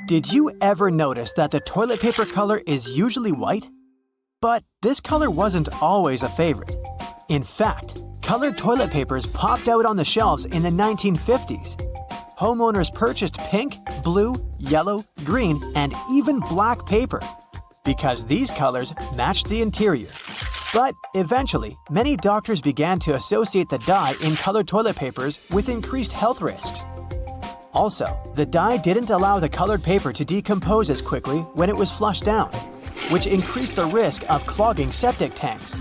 Did you ever notice that the toilet paper color is usually white? But this color wasn't always a favorite. In fact, colored toilet papers popped out on the shelves in the 1950s. Homeowners purchased pink, blue, yellow, green, and even black paper because these colors matched the interior. But eventually, many doctors began to associate the dye in colored toilet papers with increased health risks. Also, the dye didn't allow the colored paper to decompose as quickly when it was flushed down, which increased the risk of clogging septic tanks.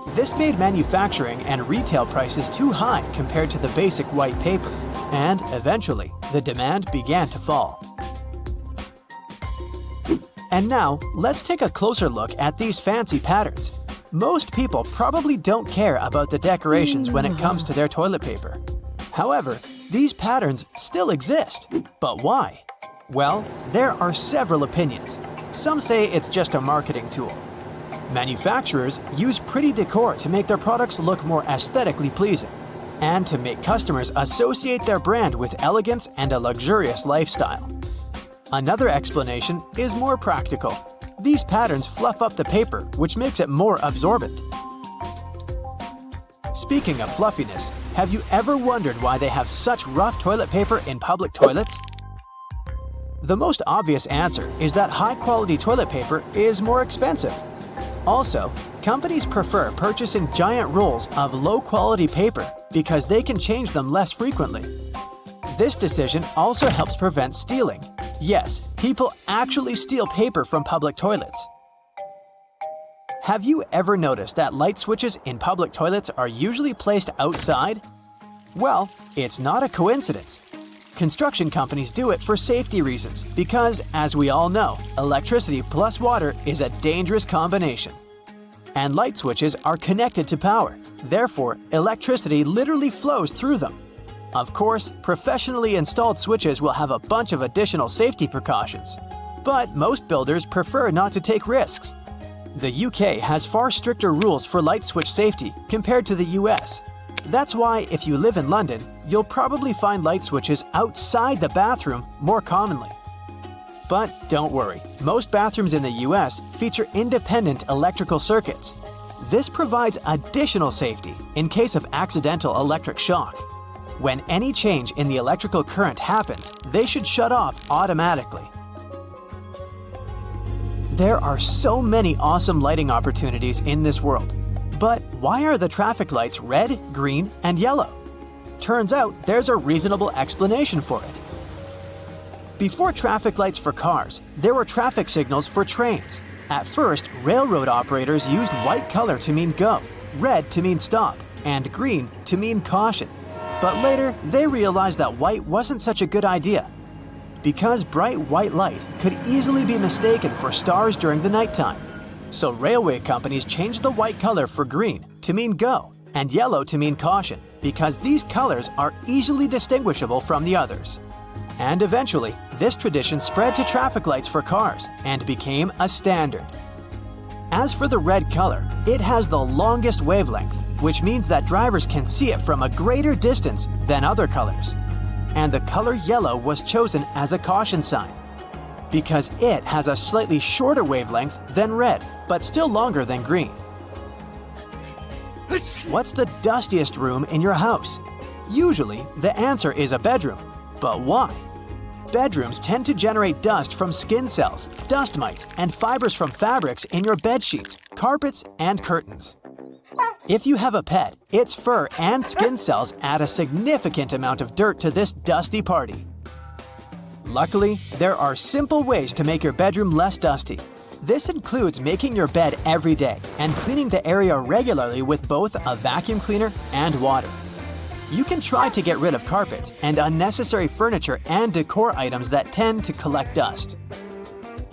This made manufacturing and retail prices too high compared to the basic white paper, and eventually, the demand began to fall. And now, let's take a closer look at these fancy patterns. Most people probably don't care about the decorations when it comes to their toilet paper. However, these patterns still exist. But why? Well, there are several opinions. Some say it's just a marketing tool. Manufacturers use pretty decor to make their products look more aesthetically pleasing, and to make customers associate their brand with elegance and a luxurious lifestyle. Another explanation is more practical. These patterns fluff up the paper, which makes it more absorbent. Speaking of fluffiness, have you ever wondered why they have such rough toilet paper in public toilets? The most obvious answer is that high-quality toilet paper is more expensive. Also, companies prefer purchasing giant rolls of low-quality paper because they can change them less frequently. This decision also helps prevent stealing. Yes, people actually steal paper from public toilets. Have you ever noticed that light switches in public toilets are usually placed outside? Well, it's not a coincidence. Construction companies do it for safety reasons because, as we all know, electricity plus water is a dangerous combination. And light switches are connected to power. Therefore, electricity literally flows through them. Of course, professionally installed switches will have a bunch of additional safety precautions. But most builders prefer not to take risks. The UK has far stricter rules for light switch safety compared to the US. That's why if you live in London, you'll probably find light switches outside the bathroom more commonly. But don't worry, most bathrooms in the US feature independent electrical circuits. This provides additional safety in case of accidental electric shock. When any change in the electrical current happens, they should shut off automatically. There are so many awesome lighting opportunities in this world. But why are the traffic lights red, green, and yellow? Turns out there's a reasonable explanation for it. Before traffic lights for cars, there were traffic signals for trains. At first, railroad operators used white color to mean go, red to mean stop, and green to mean caution. But later, they realized that white wasn't such a good idea, because bright white light could easily be mistaken for stars during the nighttime. So railway companies changed the white color for green to mean go and yellow to mean caution, because these colors are easily distinguishable from the others. And eventually, this tradition spread to traffic lights for cars and became a standard. As for the red color, it has the longest wavelength, which means that drivers can see it from a greater distance than other colors. And the color yellow was chosen as a caution sign because it has a slightly shorter wavelength than red, but still longer than green. What's the dustiest room in your house? Usually, the answer is a bedroom. But why? Bedrooms tend to generate dust from skin cells, dust mites, and fibers from fabrics in your bed sheets, carpets, and curtains. If you have a pet, its fur and skin cells add a significant amount of dirt to this dusty party. Luckily, there are simple ways to make your bedroom less dusty. This includes making your bed every day and cleaning the area regularly with both a vacuum cleaner and water. You can try to get rid of carpets and unnecessary furniture and decor items that tend to collect dust.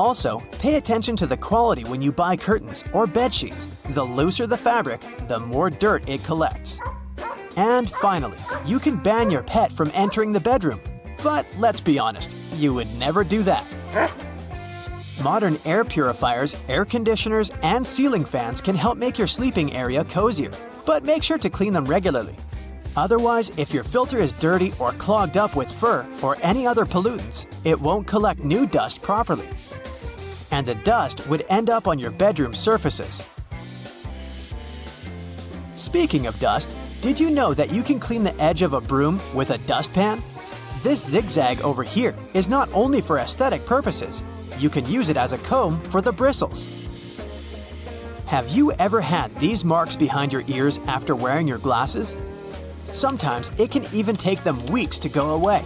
Also, pay attention to the quality when you buy curtains or bed sheets. The looser the fabric, the more dirt it collects. And finally, you can ban your pet from entering the bedroom. But let's be honest, you would never do that. Modern air purifiers, air conditioners, and ceiling fans can help make your sleeping area cozier, but make sure to clean them regularly. Otherwise, if your filter is dirty or clogged up with fur or any other pollutants, it won't collect new dust properly. And the dust would end up on your bedroom surfaces. Speaking of dust, did you know that you can clean the edge of a broom with a dustpan? This zigzag over here is not only for aesthetic purposes, you can use it as a comb for the bristles. Have you ever had these marks behind your ears after wearing your glasses? Sometimes it can even take them weeks to go away.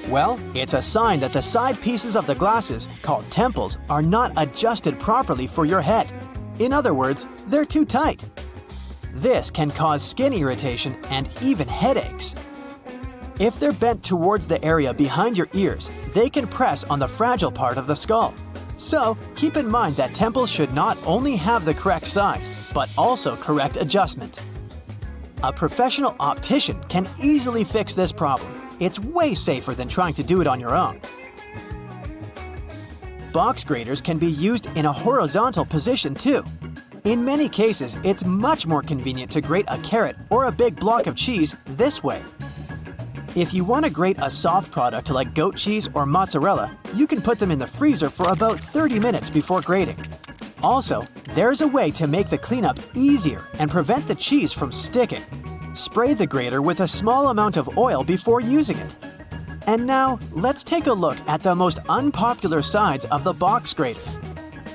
Well, it's a sign that the side pieces of the glasses, called temples, are not adjusted properly for your head. In other words, they're too tight. This can cause skin irritation and even headaches. If they're bent towards the area behind your ears, they can press on the fragile part of the skull. So, keep in mind that temples should not only have the correct size, but also correct adjustment. A professional optician can easily fix this problem. It's way safer than trying to do it on your own. Box graters can be used in a horizontal position too. In many cases, it's much more convenient to grate a carrot or a big block of cheese this way. If you want to grate a soft product like goat cheese or mozzarella, you can put them in the freezer for about 30 minutes before grating. Also, there's a way to make the cleanup easier and prevent the cheese from sticking. Spray the grater with a small amount of oil before using it. And now, let's take a look at the most unpopular sides of the box grater.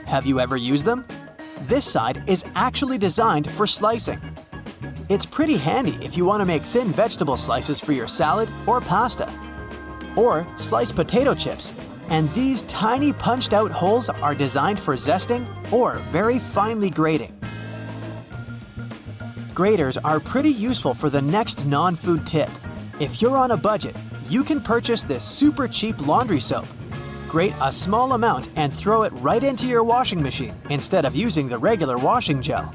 Have you ever used them? This side is actually designed for slicing. It's pretty handy if you want to make thin vegetable slices for your salad or pasta. Or sliced potato chips. And these tiny punched-out holes are designed for zesting or very finely grating. Graters are pretty useful for the next non-food tip. If you're on a budget, you can purchase this super cheap laundry soap. Grate a small amount and throw it right into your washing machine instead of using the regular washing gel.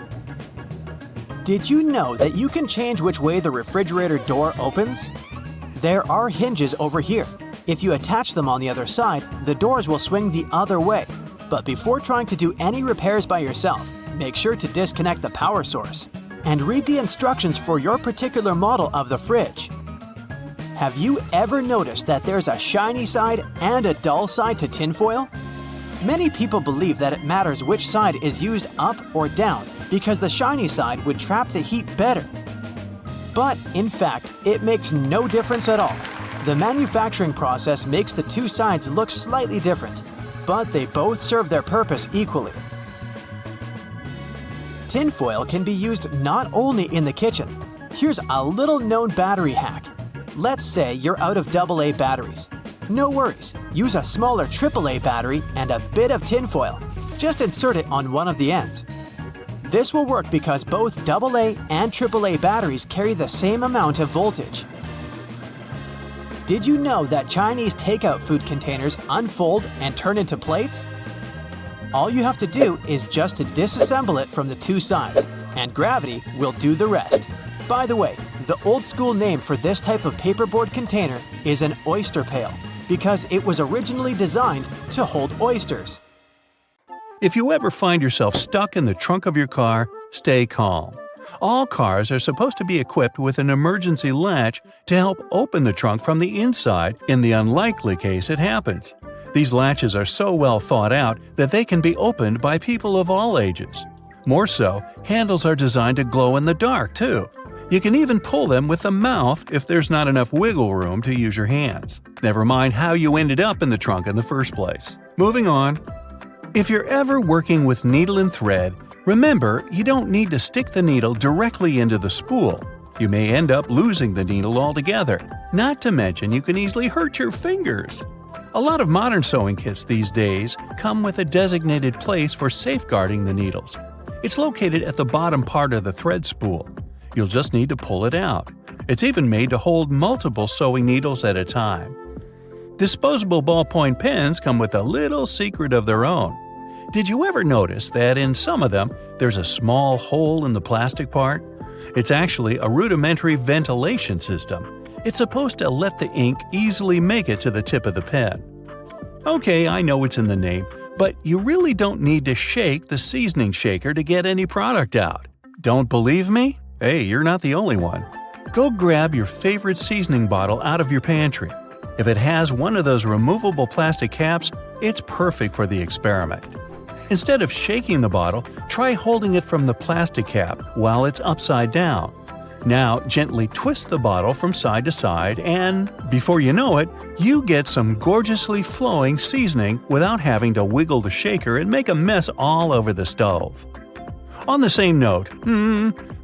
Did you know that you can change which way the refrigerator door opens? There are hinges over here. If you attach them on the other side, the doors will swing the other way. But before trying to do any repairs by yourself, make sure to disconnect the power source. And read the instructions for your particular model of the fridge. Have you ever noticed that there's a shiny side and a dull side to tinfoil? Many people believe that it matters which side is used up or down because the shiny side would trap the heat better. But in fact, it makes no difference at all. The manufacturing process makes the two sides look slightly different, but they both serve their purpose equally. Tinfoil can be used not only in the kitchen. Here's a little known battery hack. Let's say you're out of AA batteries. No worries, use a smaller AAA battery and a bit of tinfoil. Just insert it on one of the ends. This will work because both AA and AAA batteries carry the same amount of voltage. Did you know that Chinese takeout food containers unfold and turn into plates? All you have to do is just to disassemble it from the two sides, and gravity will do the rest. By the way, the old school name for this type of paperboard container is an oyster pail, because it was originally designed to hold oysters. If you ever find yourself stuck in the trunk of your car, stay calm. All cars are supposed to be equipped with an emergency latch to help open the trunk from the inside in the unlikely case it happens. These latches are so well thought out that they can be opened by people of all ages. More so, handles are designed to glow in the dark, too. You can even pull them with the mouth if there's not enough wiggle room to use your hands. Never mind how you ended up in the trunk in the first place. Moving on. If you're ever working with needle and thread, remember you don't need to stick the needle directly into the spool. You may end up losing the needle altogether. Not to mention you can easily hurt your fingers. A lot of modern sewing kits these days come with a designated place for safeguarding the needles. It's located at the bottom part of the thread spool. You'll just need to pull it out. It's even made to hold multiple sewing needles at a time. Disposable ballpoint pens come with a little secret of their own. Did you ever notice that in some of them, there's a small hole in the plastic part? It's actually a rudimentary ventilation system. It's supposed to let the ink easily make it to the tip of the pen. Okay, I know it's in the name, but you really don't need to shake the seasoning shaker to get any product out. Don't believe me? Hey, you're not the only one. Go grab your favorite seasoning bottle out of your pantry. If it has one of those removable plastic caps, it's perfect for the experiment. Instead of shaking the bottle, try holding it from the plastic cap while it's upside down. Now gently twist the bottle from side to side and, before you know it, you get some gorgeously flowing seasoning without having to wiggle the shaker and make a mess all over the stove. On the same note,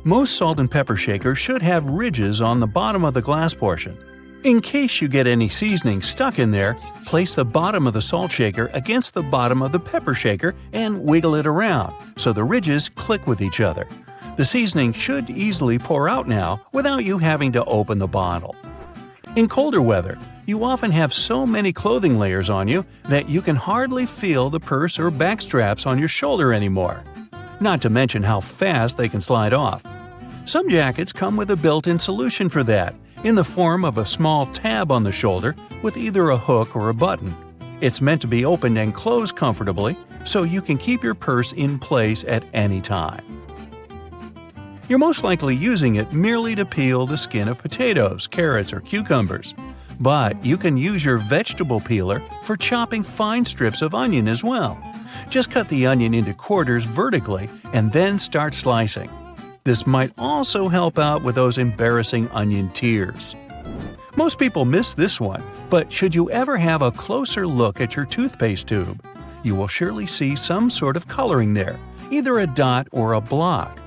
most salt and pepper shakers should have ridges on the bottom of the glass portion. In case you get any seasoning stuck in there, place the bottom of the salt shaker against the bottom of the pepper shaker and wiggle it around so the ridges click with each other. The seasoning should easily pour out now without you having to open the bottle. In colder weather, you often have so many clothing layers on you that you can hardly feel the purse or back straps on your shoulder anymore. Not to mention how fast they can slide off. Some jackets come with a built-in solution for that, in the form of a small tab on the shoulder with either a hook or a button. It's meant to be opened and closed comfortably, so you can keep your purse in place at any time. You're most likely using it merely to peel the skin of potatoes, carrots, or cucumbers. But you can use your vegetable peeler for chopping fine strips of onion as well. Just cut the onion into quarters vertically and then start slicing. This might also help out with those embarrassing onion tears. Most people miss this one, but should you ever have a closer look at your toothpaste tube, you will surely see some sort of coloring there, either a dot or a block.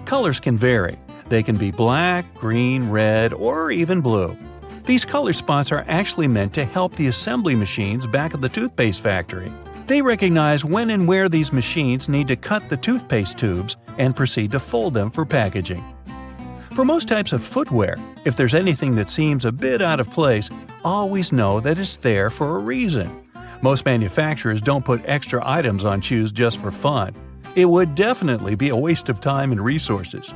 Colors can vary. They can be black, green, red, or even blue. These color spots are actually meant to help the assembly machines back at the toothpaste factory. They recognize when and where these machines need to cut the toothpaste tubes and proceed to fold them for packaging. For most types of footwear, if there's anything that seems a bit out of place, always know that it's there for a reason. Most manufacturers don't put extra items on shoes just for fun. It would definitely be a waste of time and resources.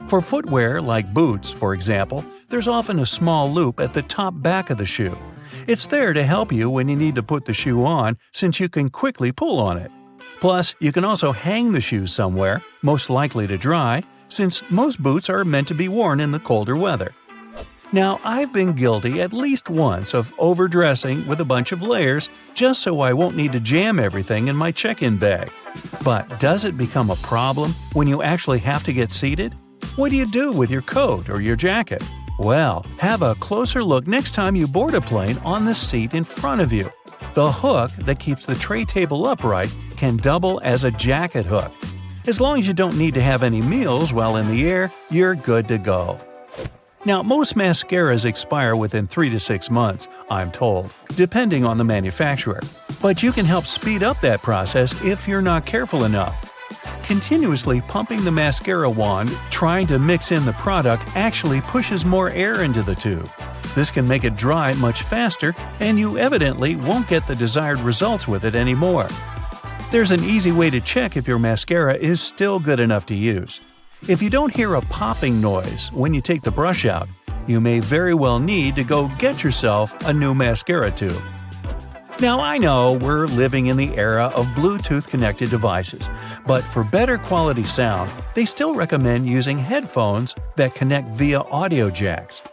For footwear like boots, for example, there's often a small loop at the top back of the shoe. It's there to help you when you need to put the shoe on, since you can quickly pull on it. Plus, you can also hang the shoes somewhere, most likely to dry, since most boots are meant to be worn in the colder weather. Now, I've been guilty at least once of overdressing with a bunch of layers just so I won't need to jam everything in my check-in bag. But does it become a problem when you actually have to get seated? What do you do with your coat or your jacket? Well, have a closer look next time you board a plane on the seat in front of you. The hook that keeps the tray table upright can double as a jacket hook. As long as you don't need to have any meals while in the air, you're good to go. Now, most mascaras expire within 3 to 6 months, I'm told, depending on the manufacturer. But you can help speed up that process if you're not careful enough. Continuously pumping the mascara wand, trying to mix in the product actually pushes more air into the tube. This can make it dry much faster, and you evidently won't get the desired results with it anymore. There's an easy way to check if your mascara is still good enough to use. If you don't hear a popping noise when you take the brush out, you may very well need to go get yourself a new mascara tube. Now, I know we're living in the era of Bluetooth-connected devices, but for better quality sound, they still recommend using headphones that connect via audio jacks.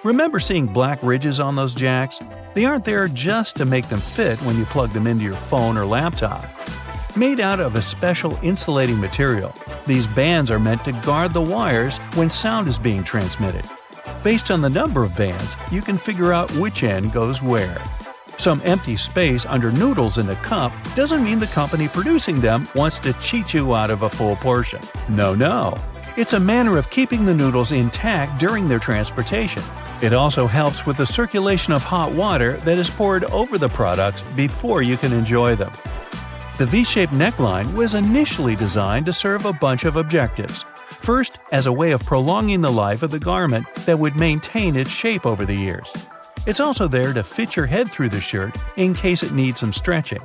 Remember seeing black ridges on those jacks? They aren't there just to make them fit when you plug them into your phone or laptop. Made out of a special insulating material, these bands are meant to guard the wires when sound is being transmitted. Based on the number of bands, you can figure out which end goes where. Some empty space under noodles in a cup doesn't mean the company producing them wants to cheat you out of a full portion. No. It's a manner of keeping the noodles intact during their transportation. It also helps with the circulation of hot water that is poured over the products before you can enjoy them. The V-shaped neckline was initially designed to serve a bunch of objectives. First, as a way of prolonging the life of the garment that would maintain its shape over the years. It's also there to fit your head through the shirt in case it needs some stretching.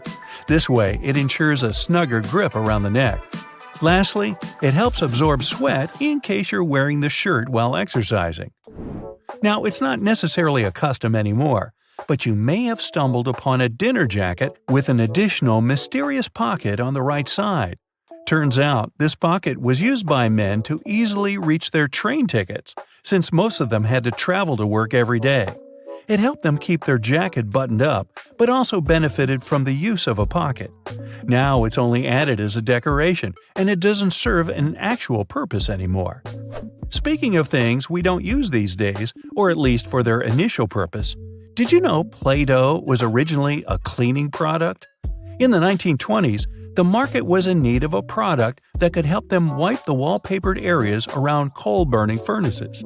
This way, it ensures a snugger grip around the neck. Lastly, it helps absorb sweat in case you're wearing the shirt while exercising. Now, it's not necessarily a custom anymore, but you may have stumbled upon a dinner jacket with an additional mysterious pocket on the right side. Turns out, this pocket was used by men to easily reach their train tickets, since most of them had to travel to work every day. It helped them keep their jacket buttoned up, but also benefited from the use of a pocket. Now it's only added as a decoration, and it doesn't serve an actual purpose anymore. Speaking of things we don't use these days, or at least for their initial purpose, did you know Play-Doh was originally a cleaning product? In the 1920s, the market was in need of a product that could help them wipe the wallpapered areas around coal-burning furnaces.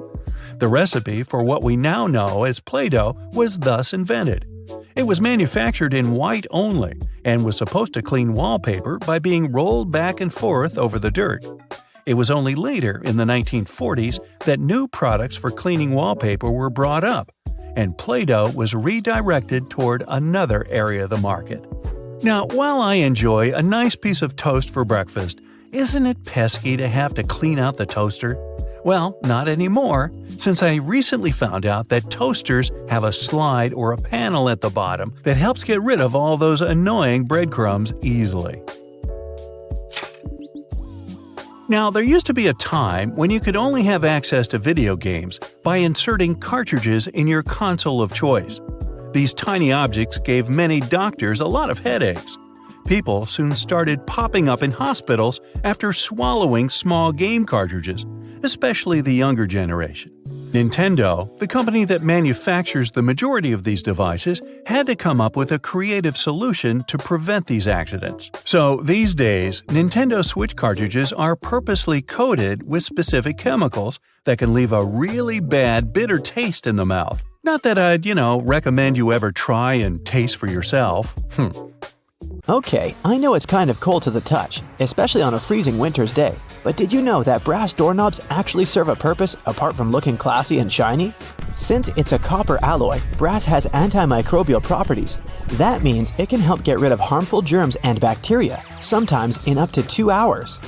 The recipe for what we now know as Play-Doh was thus invented. It was manufactured in white only and was supposed to clean wallpaper by being rolled back and forth over the dirt. It was only later, in the 1940s, that new products for cleaning wallpaper were brought up, and Play-Doh was redirected toward another area of the market. Now, while I enjoy a nice piece of toast for breakfast, isn't it pesky to have to clean out the toaster? Well, not anymore, since I recently found out that toasters have a slide or a panel at the bottom that helps get rid of all those annoying breadcrumbs easily. Now, there used to be a time when you could only have access to video games by inserting cartridges in your console of choice. These tiny objects gave many doctors a lot of headaches. People soon started popping up in hospitals after swallowing small game cartridges, especially the younger generation. Nintendo, the company that manufactures the majority of these devices, had to come up with a creative solution to prevent these accidents. So these days, Nintendo Switch cartridges are purposely coated with specific chemicals that can leave a really bad, bitter taste in the mouth. Not that I'd, recommend you ever try and taste for yourself. Okay, I know it's kind of cold to the touch, especially on a freezing winter's day, but did you know that brass doorknobs actually serve a purpose apart from looking classy and shiny? Since it's a copper alloy, brass has antimicrobial properties. That means it can help get rid of harmful germs and bacteria, sometimes in up to 2 hours.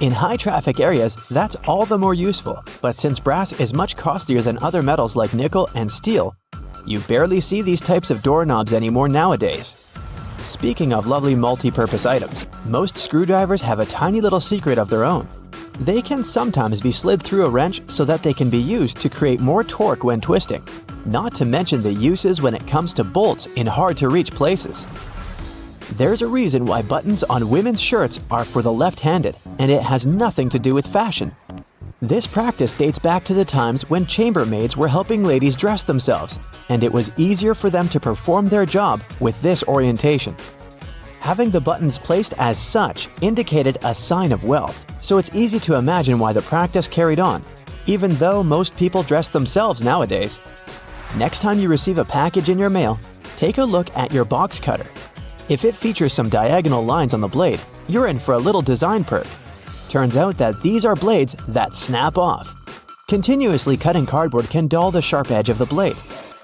In high-traffic areas, that's all the more useful, but since brass is much costlier than other metals like nickel and steel, you barely see these types of doorknobs anymore nowadays. Speaking of lovely multi-purpose items, most screwdrivers have a tiny little secret of their own. They can sometimes be slid through a wrench so that they can be used to create more torque when twisting, not to mention the uses when it comes to bolts in hard-to-reach places. There's a reason why buttons on women's shirts are for the left-handed, and it has nothing to do with fashion. This practice dates back to the times when chambermaids were helping ladies dress themselves, and it was easier for them to perform their job with this orientation. Having the buttons placed as such indicated a sign of wealth, so it's easy to imagine why the practice carried on, even though most people dress themselves nowadays. Next time you receive a package in your mail, take a look at your box cutter. If it features some diagonal lines on the blade, you're in for a little design perk. Turns out that these are blades that snap off. Continuously cutting cardboard can dull the sharp edge of the blade.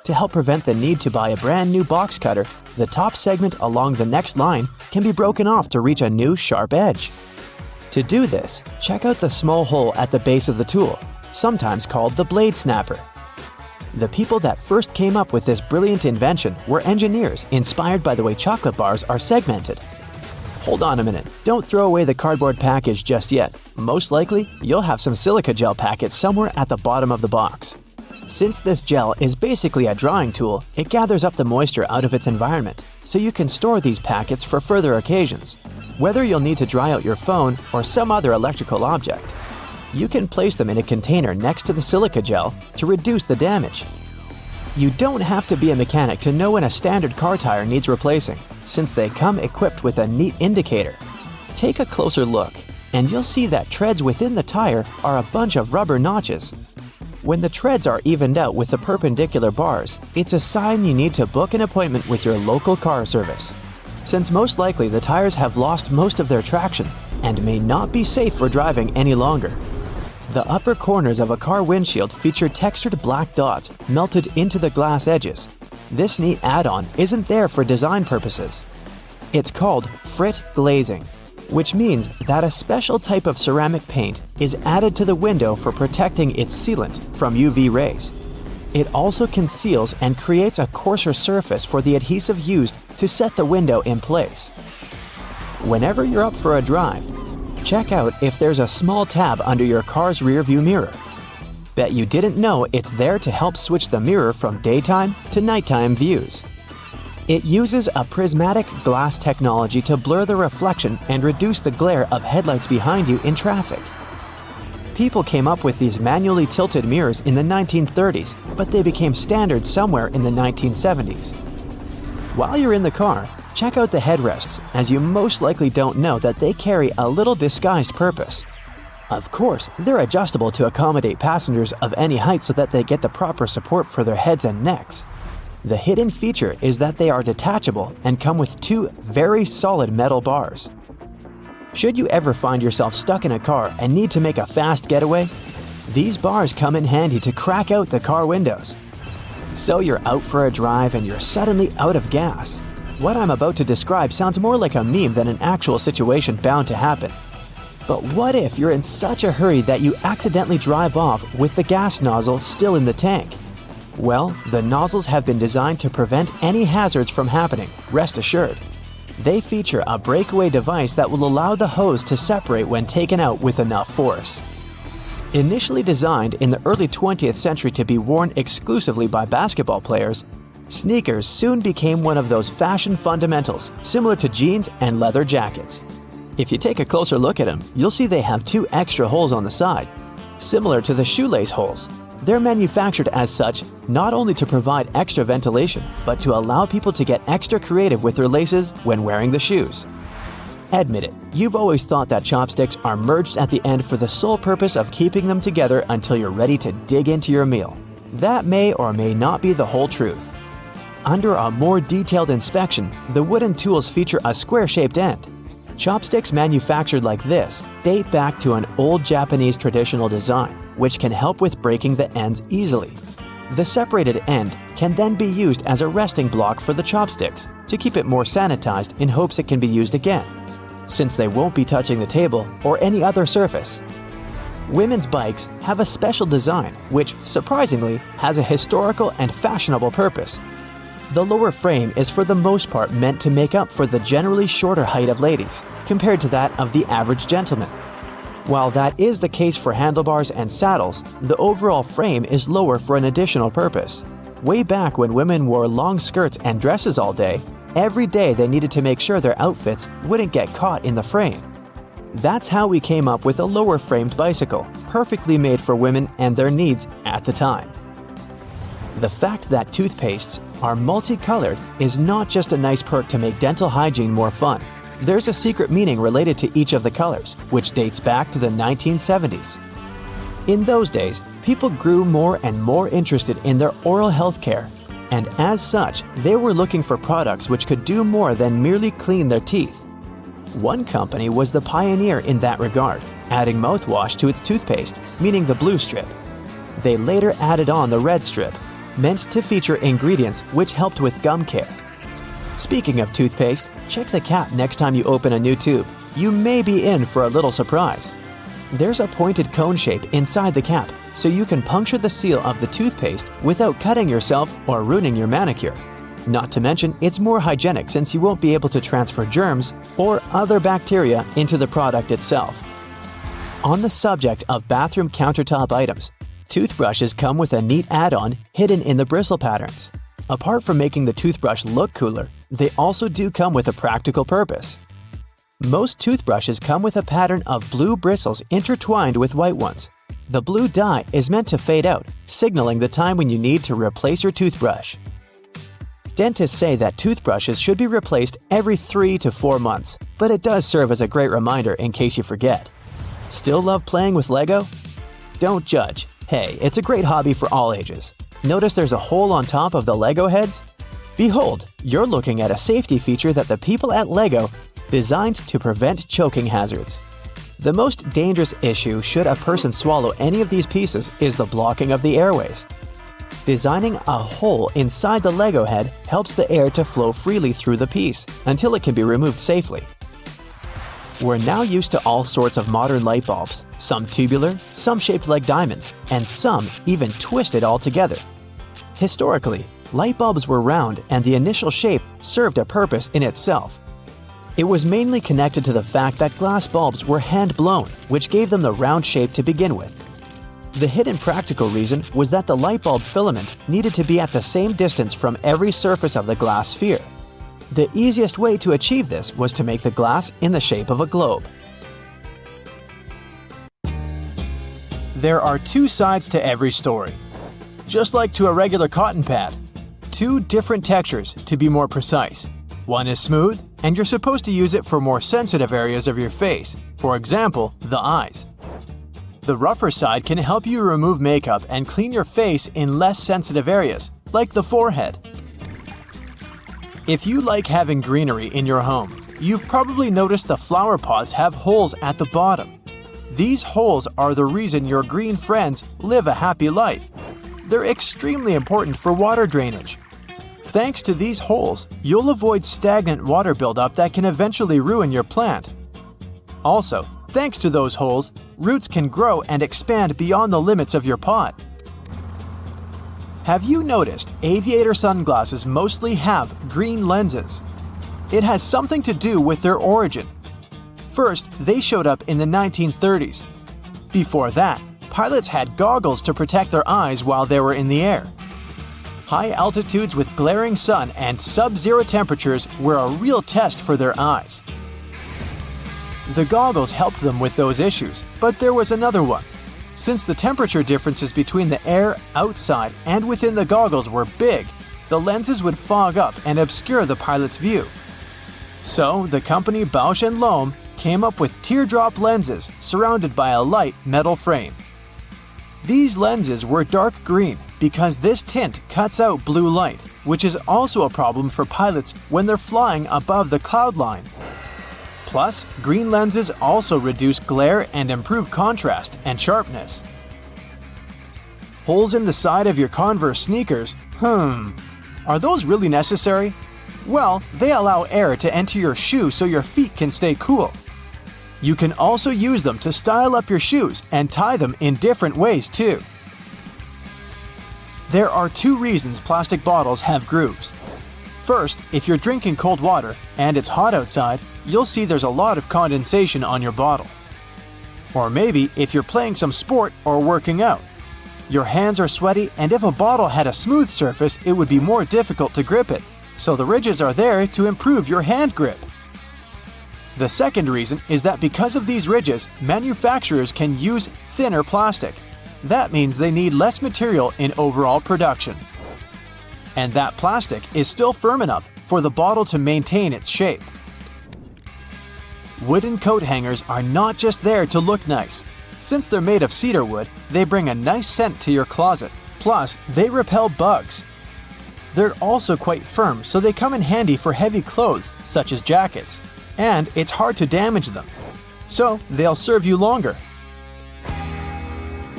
To help prevent the need to buy a brand new box cutter, the top segment along the next line can be broken off to reach a new sharp edge. To do this, check out the small hole at the base of the tool, sometimes called the blade snapper. The people that first came up with this brilliant invention were engineers inspired by the way chocolate bars are segmented. Hold on a minute, don't throw away the cardboard package just yet. Most likely, you'll have some silica gel packets somewhere at the bottom of the box. Since this gel is basically a drawing tool, it gathers up the moisture out of its environment, so you can store these packets for further occasions. Whether you'll need to dry out your phone or some other electrical object, you can place them in a container next to the silica gel to reduce the damage. You don't have to be a mechanic to know when a standard car tire needs replacing, since they come equipped with a neat indicator. Take a closer look, and you'll see that treads within the tire are a bunch of rubber notches. When the treads are evened out with the perpendicular bars, it's a sign you need to book an appointment with your local car service, since most likely the tires have lost most of their traction and may not be safe for driving any longer. The upper corners of a car windshield feature textured black dots melted into the glass edges. This neat add-on isn't there for design purposes. It's called frit glazing, which means that a special type of ceramic paint is added to the window for protecting its sealant from UV rays. It also conceals and creates a coarser surface for the adhesive used to set the window in place. Whenever you're up for a drive, check out if there's a small tab under your car's rear view mirror. Bet you didn't know it's there to help switch the mirror from daytime to nighttime views. It uses a prismatic glass technology to blur the reflection and reduce the glare of headlights behind you in traffic. People came up with these manually tilted mirrors in the 1930s, but they became standard somewhere in the 1970s. While you're in the car, check out the headrests, as you most likely don't know that they carry a little disguised purpose. Of course, they're adjustable to accommodate passengers of any height so that they get the proper support for their heads and necks. The hidden feature is that they are detachable and come with two very solid metal bars. Should you ever find yourself stuck in a car and need to make a fast getaway, these bars come in handy to crack out the car windows. So you're out for a drive and you're suddenly out of gas. What I'm about to describe sounds more like a meme than an actual situation bound to happen. But what if you're in such a hurry that you accidentally drive off with the gas nozzle still in the tank? Well, the nozzles have been designed to prevent any hazards from happening, rest assured. They feature a breakaway device that will allow the hose to separate when taken out with enough force. Initially designed in the early 20th century to be worn exclusively by basketball players, sneakers soon became one of those fashion fundamentals, similar to jeans and leather jackets. If you take a closer look at them, you'll see they have two extra holes on the side, similar to the shoelace holes. They're manufactured as such not only to provide extra ventilation, but to allow people to get extra creative with their laces when wearing the shoes. Admit it, you've always thought that chopsticks are merged at the end for the sole purpose of keeping them together until you're ready to dig into your meal. That may or may not be the whole truth. Under a more detailed inspection, the wooden tools feature a square-shaped end. Chopsticks manufactured like this date back to an old Japanese traditional design, which can help with breaking the ends easily. The separated end can then be used as a resting block for the chopsticks to keep it more sanitized in hopes it can be used again, since they won't be touching the table or any other surface. Women's bikes have a special design which, surprisingly, has a historical and fashionable purpose. The lower frame is for the most part meant to make up for the generally shorter height of ladies, compared to that of the average gentleman. While that is the case for handlebars and saddles, the overall frame is lower for an additional purpose. Way back when women wore long skirts and dresses all day, every day they needed to make sure their outfits wouldn't get caught in the frame. That's how we came up with a lower framed bicycle, perfectly made for women and their needs at the time. The fact that toothpastes are multicolored is not just a nice perk to make dental hygiene more fun. There's a secret meaning related to each of the colors, which dates back to the 1970s. In those days, people grew more and more interested in their oral health care, and as such, they were looking for products which could do more than merely clean their teeth. One company was the pioneer in that regard, adding mouthwash to its toothpaste, meaning the blue strip. They later added on the red strip, meant to feature ingredients which helped with gum care. Speaking of toothpaste, check the cap next time you open a new tube. You may be in for a little surprise. There's a pointed cone shape inside the cap, so you can puncture the seal of the toothpaste without cutting yourself or ruining your manicure. Not to mention, it's more hygienic since you won't be able to transfer germs or other bacteria into the product itself. On the subject of bathroom countertop items, toothbrushes come with a neat add-on hidden in the bristle patterns. Apart from making the toothbrush look cooler, they also do come with a practical purpose. Most toothbrushes come with a pattern of blue bristles intertwined with white ones. The blue dye is meant to fade out, signaling the time when you need to replace your toothbrush. Dentists say that toothbrushes should be replaced every 3 to 4 months, but it does serve as a great reminder in case you forget. Still love playing with Lego? Don't judge. Hey, it's a great hobby for all ages. Notice there's a hole on top of the Lego heads? Behold, you're looking at a safety feature that the people at Lego designed to prevent choking hazards. The most dangerous issue should a person swallow any of these pieces is the blocking of the airways. Designing a hole inside the Lego head helps the air to flow freely through the piece until it can be removed safely. We're now used to all sorts of modern light bulbs, some tubular, some shaped like diamonds, and some even twisted altogether. Historically, light bulbs were round and the initial shape served a purpose in itself. It was mainly connected to the fact that glass bulbs were hand-blown, which gave them the round shape to begin with. The hidden practical reason was that the light bulb filament needed to be at the same distance from every surface of the glass sphere. The easiest way to achieve this was to make the glass in the shape of a globe. There are two sides to every story. Just like to a regular cotton pad. Two different textures, to be more precise. One is smooth, and you're supposed to use it for more sensitive areas of your face, for example, the eyes. The rougher side can help you remove makeup and clean your face in less sensitive areas, like the forehead. If you like having greenery in your home, you've probably noticed the flower pots have holes at the bottom. These holes are the reason your green friends live a happy life. They're extremely important for water drainage. Thanks to these holes, you'll avoid stagnant water buildup that can eventually ruin your plant. Also, thanks to those holes, roots can grow and expand beyond the limits of your pot. Have you noticed aviator sunglasses mostly have green lenses? It has something to do with their origin. First, they showed up in the 1930s. Before that, pilots had goggles to protect their eyes while they were in the air. High altitudes with glaring sun and sub-zero temperatures were a real test for their eyes. The goggles helped them with those issues, but there was another one. Since the temperature differences between the air outside and within the goggles were big, the lenses would fog up and obscure the pilot's view. So, the company Bausch & Lomb came up with teardrop lenses surrounded by a light metal frame. These lenses were dark green because this tint cuts out blue light, which is also a problem for pilots when they're flying above the cloud line. Plus, green lenses also reduce glare and improve contrast and sharpness. Holes in the side of your Converse sneakers? Are those really necessary? Well, they allow air to enter your shoe so your feet can stay cool. You can also use them to style up your shoes and tie them in different ways too. There are two reasons plastic bottles have grooves. First, if you're drinking cold water and it's hot outside, you'll see there's a lot of condensation on your bottle. Or maybe if you're playing some sport or working out. Your hands are sweaty, and if a bottle had a smooth surface, it would be more difficult to grip it, so the ridges are there to improve your hand grip. The second reason is that because of these ridges, manufacturers can use thinner plastic. That means they need less material in overall production. And that plastic is still firm enough for the bottle to maintain its shape. Wooden coat hangers are not just there to look nice. Since they're made of cedar wood, they bring a nice scent to your closet. Plus, they repel bugs. They're also quite firm, so they come in handy for heavy clothes, such as jackets. And it's hard to damage them. So, they'll serve you longer.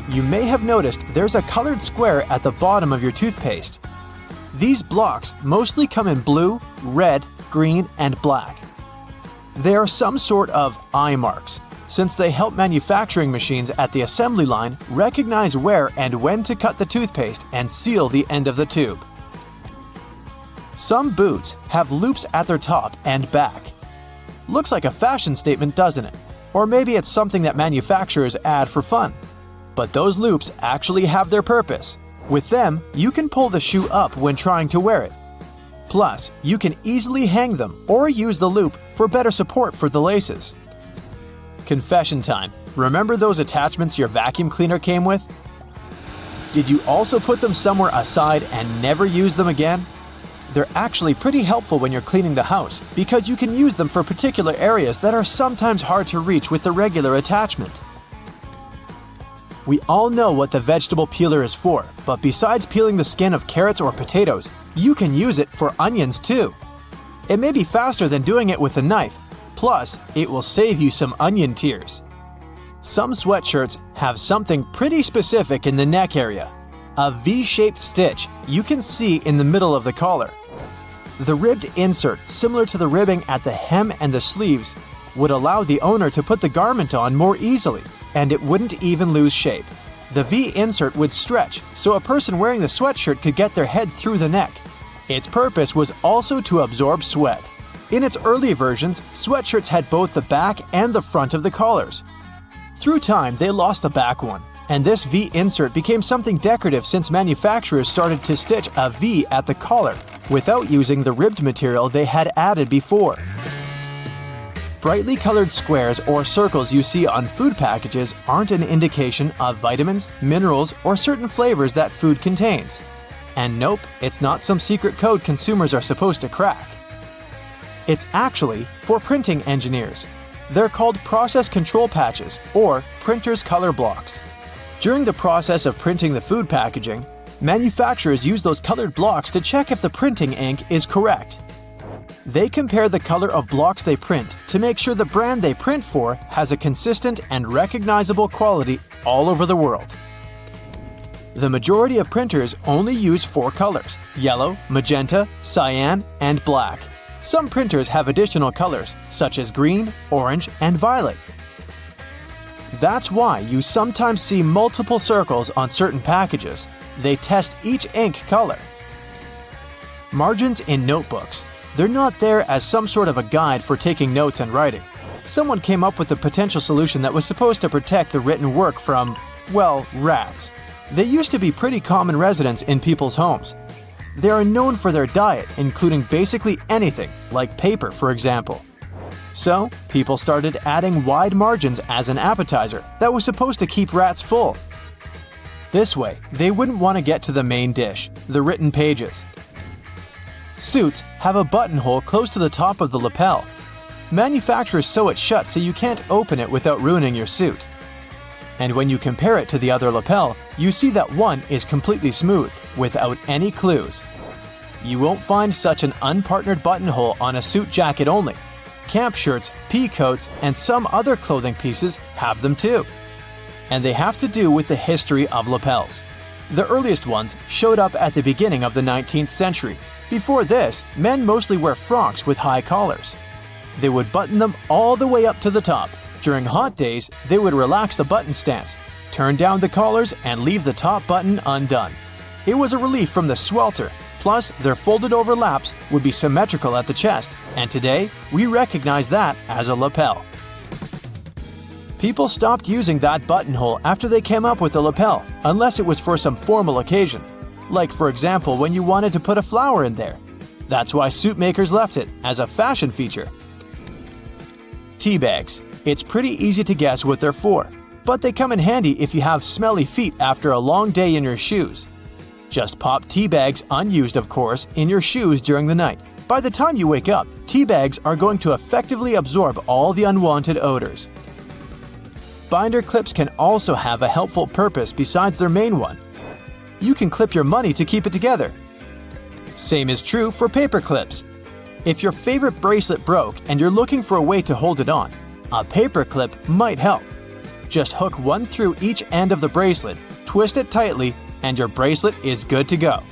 You may have noticed there's a colored square at the bottom of your toothpaste. These blocks mostly come in blue, red, green, and black. They are some sort of eye marks, since they help manufacturing machines at the assembly line recognize where and when to cut the toothpaste and seal the end of the tube. Some boots have loops at their top and back. Looks like a fashion statement, doesn't it? Or maybe it's something that manufacturers add for fun. But those loops actually have their purpose. With them, you can pull the shoe up when trying to wear it. Plus, you can easily hang them or use the loop for better support for the laces. Confession time. Remember those attachments your vacuum cleaner came with? Did you also put them somewhere aside and never use them again? They're actually pretty helpful when you're cleaning the house because you can use them for particular areas that are sometimes hard to reach with the regular attachment. We all know what the vegetable peeler is for, but besides peeling the skin of carrots or potatoes, you can use it for onions too. It may be faster than doing it with a knife, plus it will save you some onion tears. Some sweatshirts have something pretty specific in the neck area. A V-shaped stitch you can see in the middle of the collar. The ribbed insert, similar to the ribbing at the hem and the sleeves, would allow the owner to put the garment on more easily, and it wouldn't even lose shape. The V-insert would stretch, so a person wearing the sweatshirt could get their head through the neck. Its purpose was also to absorb sweat. In its early versions, sweatshirts had both the back and the front of the collars. Through time, they lost the back one, And this V insert became something decorative since manufacturers started to stitch a V at the collar without using the ribbed material they had added before. Brightly colored squares or circles you see on food packages aren't an indication of vitamins, minerals, or certain flavors that food contains. And nope, it's not some secret code consumers are supposed to crack. It's actually for printing engineers. They're called process control patches or printer's color blocks. During the process of printing the food packaging, manufacturers use those colored blocks to check if the printing ink is correct. They compare the color of blocks they print to make sure the brand they print for has a consistent and recognizable quality all over the world. The majority of printers only use 4 colors: yellow, magenta, cyan, and black. Some printers have additional colors, such as green, orange, and violet. That's why you sometimes see multiple circles on certain packages. They test each ink color. Margins in notebooks. They're not there as some sort of a guide for taking notes and writing. Someone came up with a potential solution that was supposed to protect the written work from, well, rats. They used to be pretty common residents in people's homes. They are known for their diet, including basically anything, like paper, for example. So, people started adding wide margins as an appetizer that was supposed to keep rats full. This way, they wouldn't want to get to the main dish, the written pages. Suits have a buttonhole close to the top of the lapel. Manufacturers sew it shut so you can't open it without ruining your suit. And when you compare it to the other lapel, you see that one is completely smooth, without any clues. You won't find such an unpartnered buttonhole on a suit jacket only. Camp shirts, pea coats, and some other clothing pieces have them too. And they have to do with the history of lapels. The earliest ones showed up at the beginning of the 19th century. Before this, men mostly wear frocks with high collars. They would button them all the way up to the top. During hot days, they would relax the button stance, turn down the collars, and leave the top button undone. It was a relief from the swelter. Plus, their folded over laps would be symmetrical at the chest, and today, we recognize that as a lapel. People stopped using that buttonhole after they came up with the lapel, unless it was for some formal occasion. Like, for example, when you wanted to put a flower in there. That's why suit makers left it, as a fashion feature. Tea bags. It's pretty easy to guess what they're for, but they come in handy if you have smelly feet after a long day in your shoes. Just pop tea bags, unused of course, in your shoes during the night. By the time you wake up, tea bags are going to effectively absorb all the unwanted odors. Binder clips can also have a helpful purpose besides their main one. You can clip your money to keep it together. Same is true for paper clips. If your favorite bracelet broke and you're looking for a way to hold it on, a paper clip might help. Just hook one through each end of the bracelet, twist it tightly, and your bracelet is good to go.